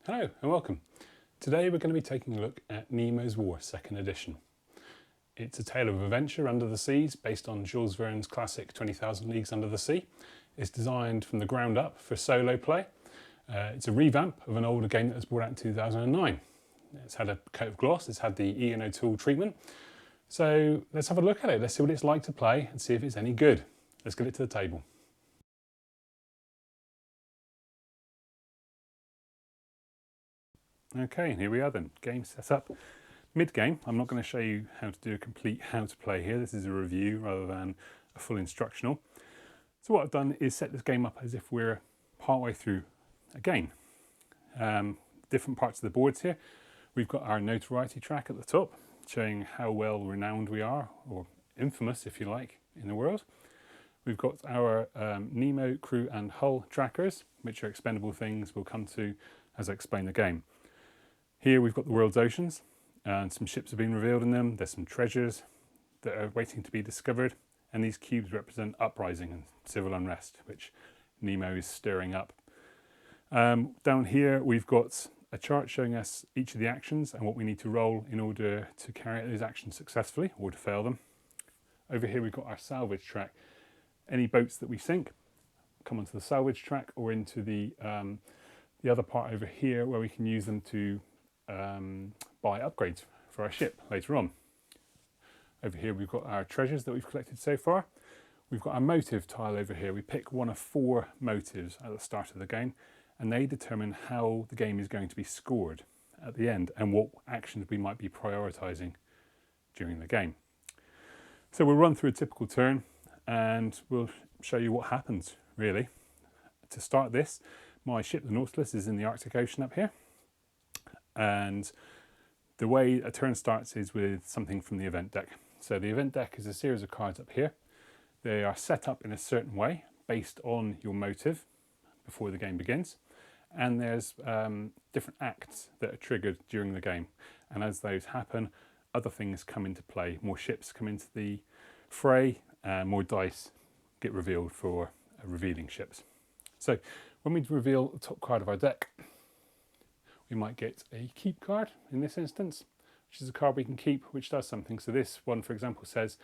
Hello and welcome. Today we're going to be taking a look at Nemo's War 2nd edition. It's a tale of adventure under the seas based on Jules Verne's classic 20,000 Leagues Under the Sea. It's designed from the ground up for solo play. It's a revamp of an older game that was brought out in 2009. It's had a coat of gloss, it's had the Ian O'Toole treatment. So let's have a look at it, let's see what it's like to play and see if it's any good. Let's get it to the table. Okay, here we are then, game set up. Mid-game, I'm not going to show you how to do a complete how to play here. This is a review rather than a full instructional. So what I've done is set this game up as if we're partway through a game. Different parts of the boards here. We've got our notoriety track at the top, showing how well renowned we are, or infamous if you like, in the world. We've got our Nemo, crew and hull trackers, which are expendable things we'll come to as I explain the game. Here we've got the world's oceans, and some ships have been revealed in them. There's some treasures that are waiting to be discovered, and these cubes represent uprising and civil unrest, which Nemo is stirring up. Down here we've got a chart showing us each of the actions and what we need to roll in order to carry out those actions successfully or to fail them. Over here we've got our salvage track. Any boats that we sink come onto the salvage track or into the other part over here where we can use them to buy upgrades for our ship later on. Over here we've got our treasures that we've collected so far. We've got our motive tile over here. We pick one of 4 motives at the start of the game, and they determine how the game is going to be scored at the end and what actions we might be prioritising during the game. So we'll run through a typical turn and we'll show you what happens really. To start this, my ship, the Nautilus, is in the Arctic Ocean up here. And the way a turn starts is with something from the event deck. So the event deck is a series of cards up here. They are set up in a certain way based on your motive before the game begins. And there's different acts that are triggered during the game. And as those happen, other things come into play. More ships come into the fray, and more dice get revealed for revealing ships. So when we reveal the top card of our deck, we might get a keep card in this instance, which is a card we can keep, which does something. So this one, for example, says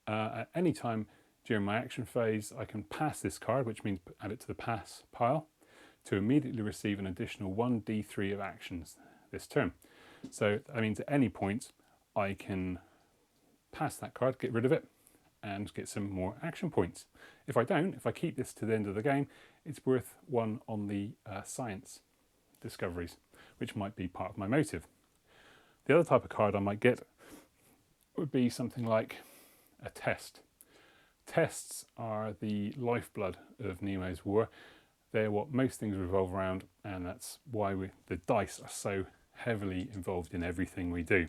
at any time during my action phase, I can pass this card, which means add it to the pass pile, to immediately receive an additional 1d3 of actions this turn. So that means at any point, I can pass that card, get rid of it, and get some more action points. If I don't, if I keep this to the end of the game, it's worth 1 on the science discoveries, which might be part of my motive. The other type of card I might get would be something like a test. Tests are the lifeblood of Nemo's War. They're what most things revolve around, and that's why the dice are so heavily involved in everything we do.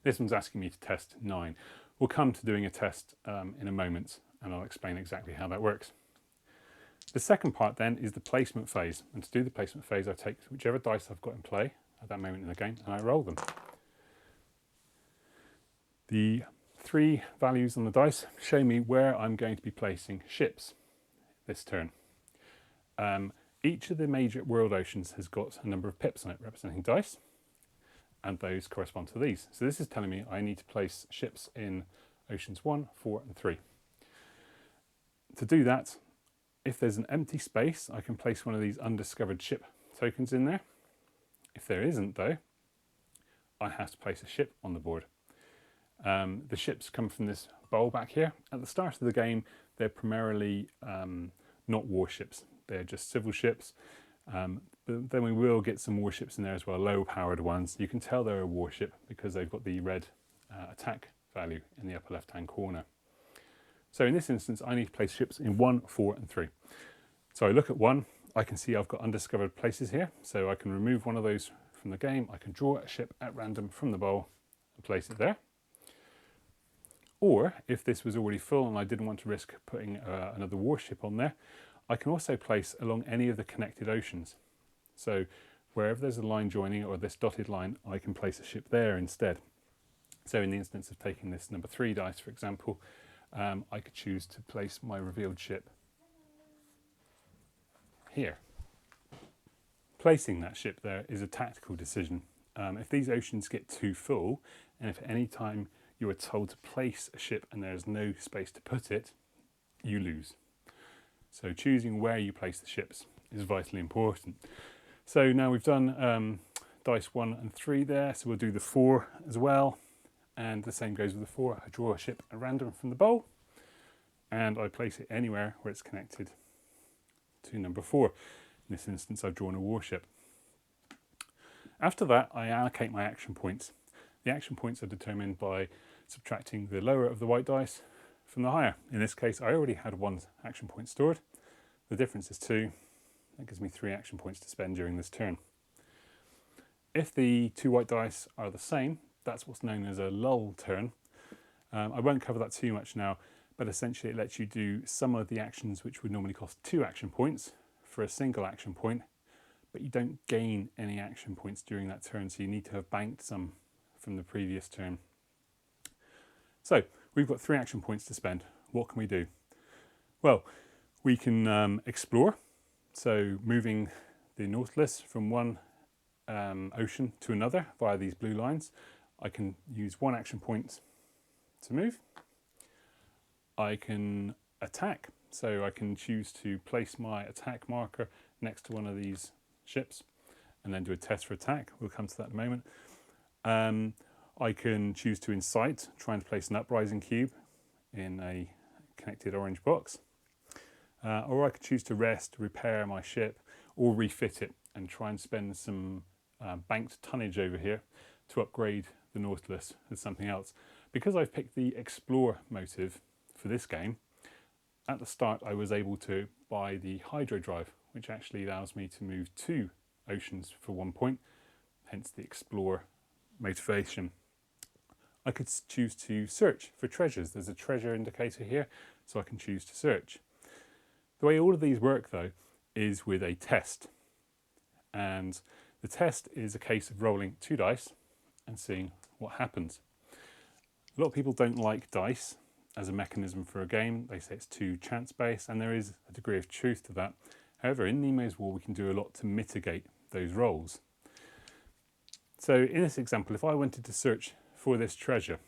This one's asking me to test 9. We'll come to doing a test in a moment, and I'll explain exactly how that works. The second part then is the placement phase, and to do the placement phase I take whichever dice I've got in play at that moment in the game and I roll them. The 3 values on the dice show me where I'm going to be placing ships this turn. Each of the major world oceans has got a number of pips on it representing dice, and those correspond to these. So this is telling me I need to place ships in oceans 1, 4 and 3. To do that, if there's an empty space, I can place one of these undiscovered ship tokens in there. If there isn't though, I have to place a ship on the board. The ships come from this bowl back here. At the start of the game, they're primarily not warships. They're just civil ships. But then we will get some warships in there as well, low-powered ones. You can tell they're a warship because they've got the red attack value in the upper left-hand corner. So in this instance, I need to place ships in 1, 4 and 3. So I look at 1, I can see I've got undiscovered places here, so I can remove one of those from the game. I can draw a ship at random from the bowl and place it there. Or if this was already full and I didn't want to risk putting another warship on there, I can also place along any of the connected oceans. So wherever there's a line joining or this dotted line, I can place a ship there instead. So in the instance of taking this number 3 dice, for example, I could choose to place my revealed ship here. Placing that ship there is a tactical decision. If these oceans get too full, and if at any time you are told to place a ship and there is no space to put it, you lose. So choosing where you place the ships is vitally important. So now we've done dice 1 and 3 there, so we'll do the 4 as well. And the same goes with the 4. I draw a ship at random from the bowl, and I place it anywhere where it's connected to number 4. In this instance, I've drawn a warship. After that, I allocate my action points. The action points are determined by subtracting the lower of the white dice from the higher. In this case, I already had 1 action point stored. The difference is 2. That gives me 3 action points to spend during this turn. If the 2 white dice are the same, that's what's known as a lull turn. I won't cover that too much now, but essentially it lets you do some of the actions which would normally cost 2 action points for a single action point, but you don't gain any action points during that turn, so you need to have banked some from the previous turn. So we've got 3 action points to spend. What can we do? Well, we can explore, so moving the Nautilus from one ocean to another via these blue lines. I can use 1 action point to move. I can attack, so I can choose to place my attack marker next to one of these ships and then do a test for attack. We'll come to that in a moment. I can choose to incite, try and place an uprising cube in a connected orange box. Or I could choose to rest, repair my ship, or refit it and try and spend some banked tonnage over here to upgrade the Nautilus with something else. Because I've picked the explore motive for this game, at the start I was able to buy the hydro drive, which actually allows me to move 2 oceans for 1 point, hence the explore motivation. I could choose to search for treasures. There's a treasure indicator here, so I can choose to search. The way all of these work though is with a test, and the test is a case of rolling 2 dice and seeing what happens. A lot of people don't like dice as a mechanism for a game. They say it's too chance-based, and there is a degree of truth to that. However, in Nemo's War we can do a lot to mitigate those rolls. So in this example, if I wanted to search for this treasure,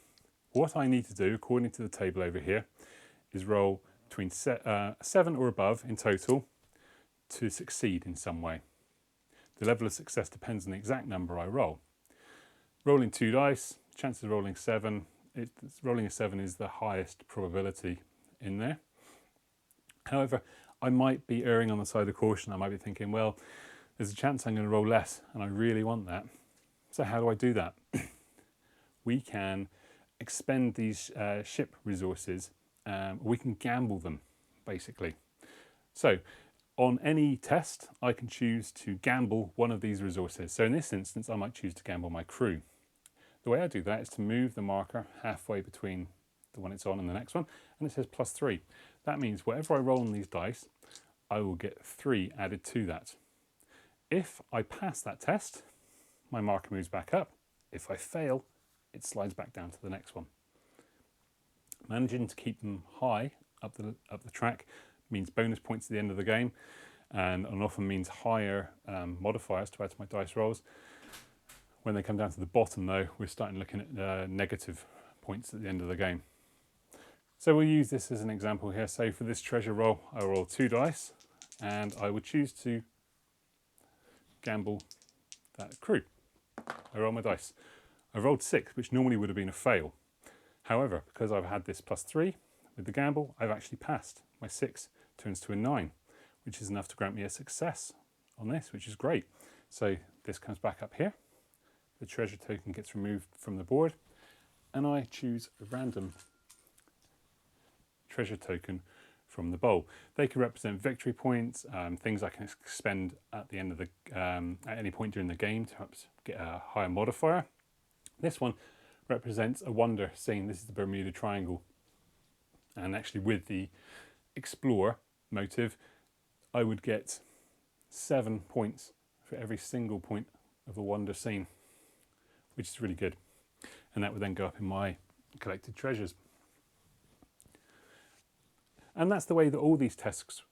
what I need to do, according to the table over here, is roll between 7 or above in total to succeed in some way. The level of success depends on the exact number I roll. Rolling 2 dice, chances of rolling 7, rolling a 7 is the highest probability in there. However, I might be erring on the side of caution. I might be thinking, well, there's a chance I'm going to roll less and I really want that. So how do I do that? We can expend these ship resources. We can gamble them, basically. So on any test, I can choose to gamble one of these resources. So in this instance, I might choose to gamble my crew. The way I do that is to move the marker halfway between the one it's on and the next one, and it says +3. That means whatever I roll on these dice, I will get 3 added to that. If I pass that test, my marker moves back up. If I fail, it slides back down to the next one. Managing to keep them high up the track means bonus points at the end of the game, and often means higher modifiers to add to my dice rolls. When they come down to the bottom though, we're starting looking at negative points at the end of the game. So we'll use this as an example here. So for this treasure roll, I roll 2 dice, and I would choose to gamble that crew. I roll my dice. I rolled 6, which normally would have been a fail. However, because I've had this +3 with the gamble, I've actually passed. My 6 turns to a 9, which is enough to grant me a success on this, which is great. So this comes back up here. The treasure token gets removed from the board, and I choose a random treasure token from the bowl. They can represent victory points, things I can expend at the end of the at any point during the game to perhaps get a higher modifier. This one represents a wonder scene. This is the Bermuda Triangle, and actually with the explore motive, I would get 7 points for every single point of a wonder scene, which is really good, and that would then go up in my collected treasures. And that's the way that all these tests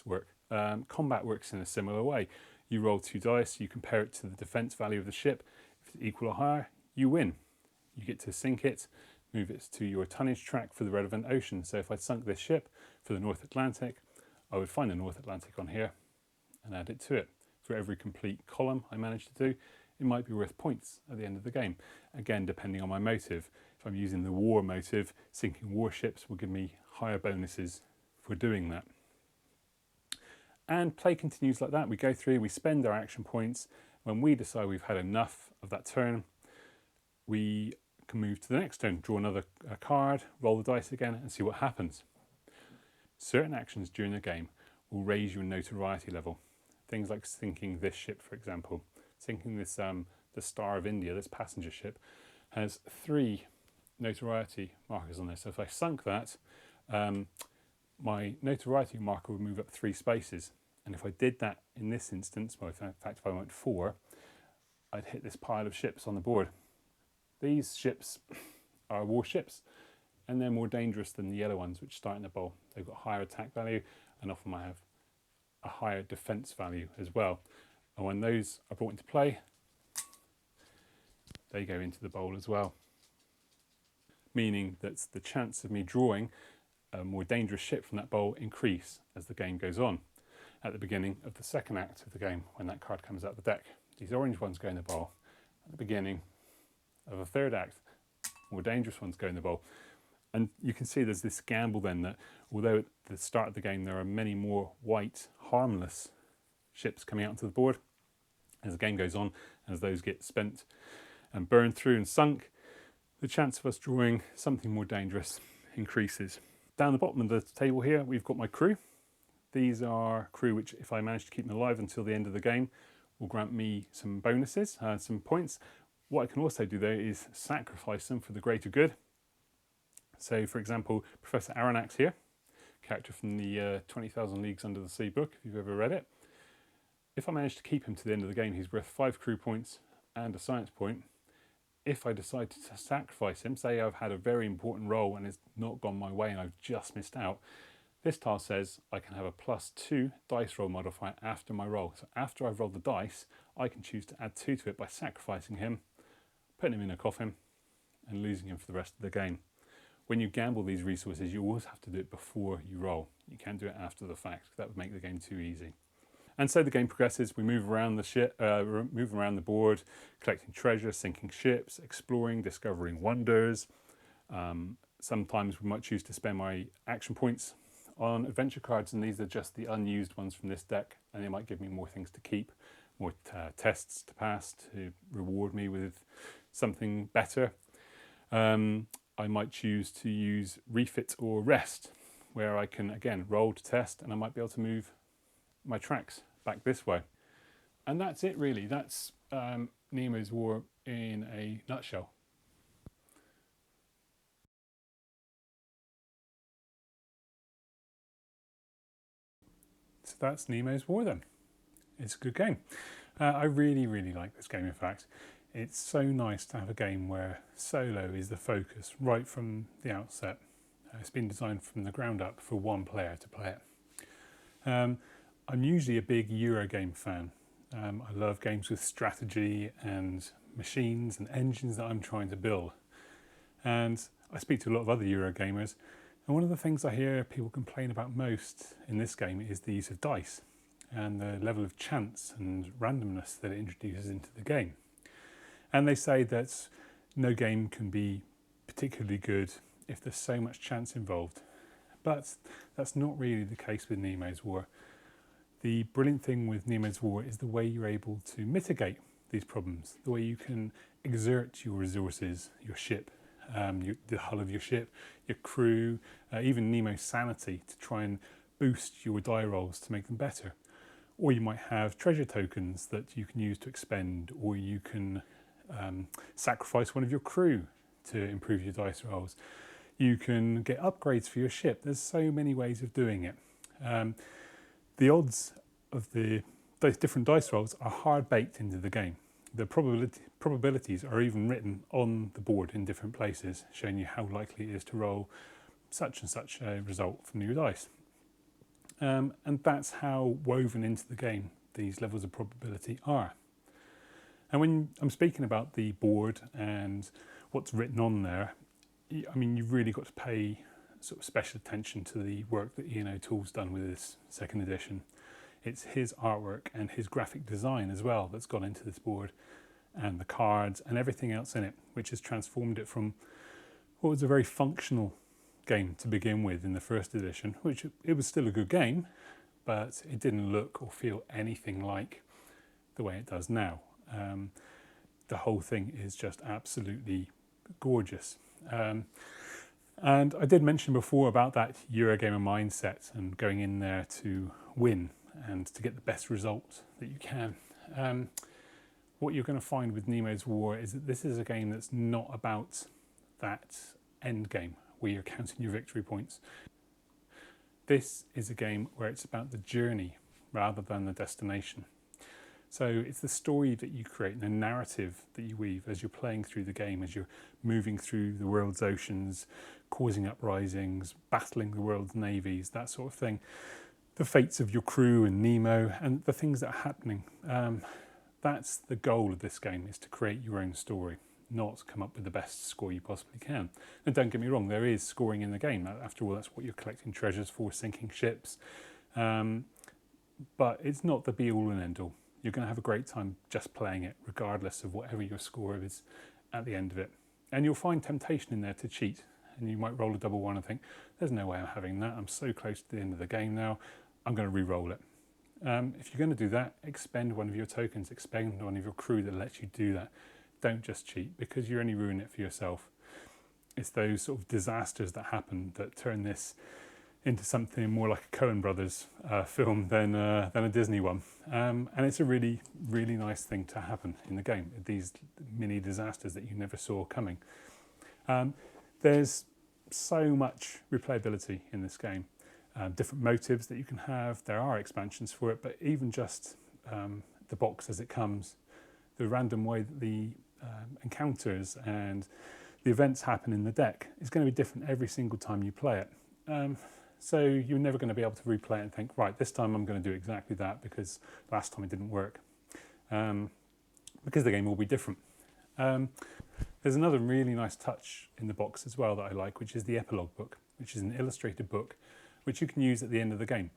work. Combat works in a similar way. You roll 2 dice, you compare it to the defense value of the ship. If it's equal or higher, you win. You get to sink it, move it to your tonnage track for the relevant ocean. So if I sunk this ship for the North Atlantic, I would find the North Atlantic on here and add it to it. For every complete column I manage to do, it might be worth points at the end of the game. Again, depending on my motive. If I'm using the war motive, sinking warships will give me higher bonuses for doing that. And play continues like that. We go through, we spend our action points. When we decide we've had enough of that turn, we can move to the next turn, draw another card, roll the dice again and see what happens. Certain actions during the game will raise your notoriety level. Things like sinking this ship, for example. Sinking this, the Star of India, this passenger ship, has 3 notoriety markers on there. So if I sunk that, my notoriety marker would move up 3 spaces. And if I did that in this instance, well, in fact, if I went 4, I'd hit this pile of ships on the board. These ships are warships, and they're more dangerous than the yellow ones, which start in the bowl. They've got higher attack value, and often might have a higher defense value as well. And when those are brought into play, they go into the bowl as well. Meaning that the chance of me drawing a more dangerous ship from that bowl increase as the game goes on. At the beginning of the second act of the game, when that card comes out the deck, these orange ones go in the bowl. At the beginning of the third act, more dangerous ones go in the bowl. And you can see there's this gamble then that although at the start of the game there are many more white, harmless ships coming out onto the board, as the game goes on, as those get spent and burned through and sunk, the chance of us drawing something more dangerous increases. Down the bottom of the table here, we've got my crew. These are crew which, if I manage to keep them alive until the end of the game, will grant me some bonuses, some points. What I can also do though is sacrifice them for the greater good. So for example, Professor Aronnax here, character from the 20,000 Leagues Under the Sea book, if you've ever read it. If I manage to keep him to the end of the game, he's worth 5 crew points and a science point. If I decide to sacrifice him, say I've had a very important role and it's not gone my way and I've just missed out, this tile says I can have a +2 dice roll modifier after my roll. So after I've rolled the dice, I can choose to add 2 to it by sacrificing him, putting him in a coffin and losing him for the rest of the game. When you gamble these resources, you always have to do it before you roll. You can't do it after the fact. That would make the game too easy. And so the game progresses. We move around the ship, move around the board, collecting treasure, sinking ships, exploring, discovering wonders. Sometimes we might choose to spend my action points on adventure cards, and these are just the unused ones from this deck, and they might give me more things to keep, more tests to pass to reward me with something better. I might choose to use refit or rest, where I can again roll to test, and I might be able to move my tracks back this way. And that's it really. That's Nemo's War in a nutshell. So that's Nemo's War then. It's a good game. I really, really like this game in fact. It's so nice to have a game where solo is the focus right from the outset. It's been designed from the ground up for one player to play it. I'm usually a big Eurogame fan. I love games with strategy and machines and engines that I'm trying to build. And I speak to a lot of other Eurogamers, and one of the things I hear people complain about most in this game is the use of dice and the level of chance and randomness that it introduces into the game. And they say that no game can be particularly good if there's so much chance involved. But that's not really the case with Nemo's War. The brilliant thing with Nemo's War is the way you're able to mitigate these problems, the way you can exert your resources, your ship, the hull of your ship, your crew, even Nemo's sanity to try and boost your die rolls to make them better. Or you might have treasure tokens that you can use to expend, or you can sacrifice one of your crew to improve your dice rolls. You can get upgrades for your ship. There's so many ways of doing it. The odds of those different dice rolls are hard baked into the game. The probabilities are even written on the board in different places, showing you how likely it is to roll such and such a result from your dice. And that's how woven into the game these levels of probability are. And when I'm speaking about the board and what's written on there, I mean, you've really got to pay sort of special attention to the work that Ian O'Toole's done with this second edition. It's his artwork and his graphic design as well that's gone into this board, and the cards and everything else in it, which has transformed it from what was a very functional game to begin with in the first edition, which it was still a good game, but it didn't look or feel anything like the way it does now. The whole thing is just absolutely gorgeous. And I did mention before about that Eurogamer mindset and going in there to win and to get the best result that you can. What you're going to find with Nemo's War is that this is a game that's not about that end game where you're counting your victory points. This is a game where it's about the journey rather than the destination. So it's the story that you create, the narrative that you weave as you're playing through the game, as you're moving through the world's oceans, causing uprisings, battling the world's navies, that sort of thing. The fates of your crew and Nemo and the things that are happening. That's the goal of this game, is to create your own story, not come up with the best score you possibly can. And don't get me wrong, there is scoring in the game. After all, that's what you're collecting treasures for, sinking ships. But it's not the be-all and end-all. You're going to have a great time just playing it, regardless of whatever your score is at the end of it. And you'll find temptation in there to cheat. And you might roll a double one and think, there's no way I'm having that. I'm so close to the end of the game now. I'm going to re-roll it. If you're going to do that, expend one of your tokens, expend one of your crew that lets you do that. Don't just cheat, because you're only ruining it for yourself. It's those sort of disasters that happen that turn this into something more like a Coen Brothers film than a Disney one. And it's a really, really nice thing to happen in the game, these mini disasters that you never saw coming. There's so much replayability in this game. Different motives that you can have. There are expansions for it, but even just the box as it comes, the random way that the encounters and the events happen in the deck is going to be different every single time you play it. So you're never going to be able to replay it and think, right, this time I'm going to do exactly that because last time it didn't work. Because the game will be different. There's another really nice touch in the box as well that I like, which is the epilogue book, which is an illustrated book which you can use at the end of the game.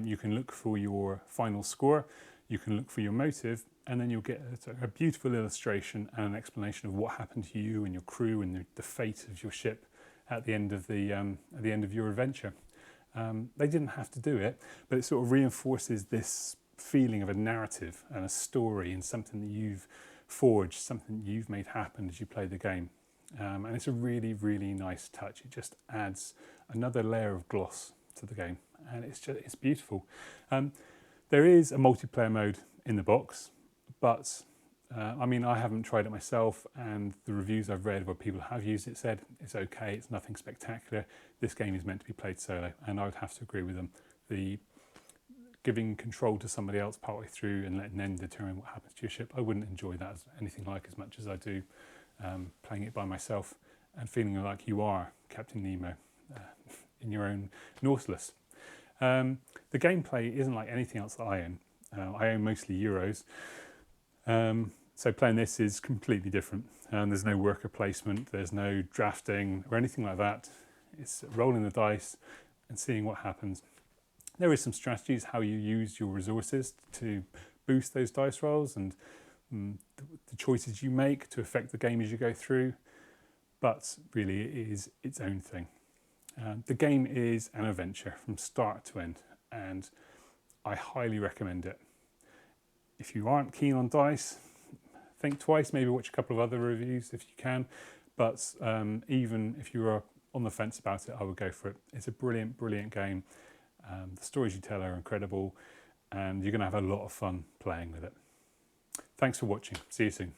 You can look for your final score, you can look for your motive, and then you'll get a beautiful illustration and an explanation of what happened to you and your crew and the fate of your ship at the end of your adventure. They didn't have to do it, but it sort of reinforces this feeling of a narrative and a story and something that you've forged, something you've made happen as you play the game. And it's a really, really nice touch. It just adds another layer of gloss to the game, and it's beautiful. There is a multiplayer mode in the box, but I mean, I haven't tried it myself, and the reviews I've read where people have used it said it's okay, it's nothing spectacular. This game is meant to be played solo, and I would have to agree with them. The giving control to somebody else partway through and letting them determine what happens to your ship, I wouldn't enjoy that as anything like as much as I do playing it by myself and feeling like you are Captain Nemo in your own Nautilus. The gameplay isn't like anything else that I own. I own mostly Euros. So playing this is completely different. There's no worker placement, there's no drafting or anything like that. It's rolling the dice and seeing what happens. There is some strategies how you use your resources to boost those dice rolls and the choices you make to affect the game as you go through, but really it is its own thing. The game is an adventure from start to end, and I highly recommend it. If you aren't keen on dice, think twice, maybe watch a couple of other reviews if you can, but even if you are on the fence about it, I would go for it. It's a brilliant, brilliant game. The stories you tell are incredible, and you're going to have a lot of fun playing with it. Thanks for watching. See you soon.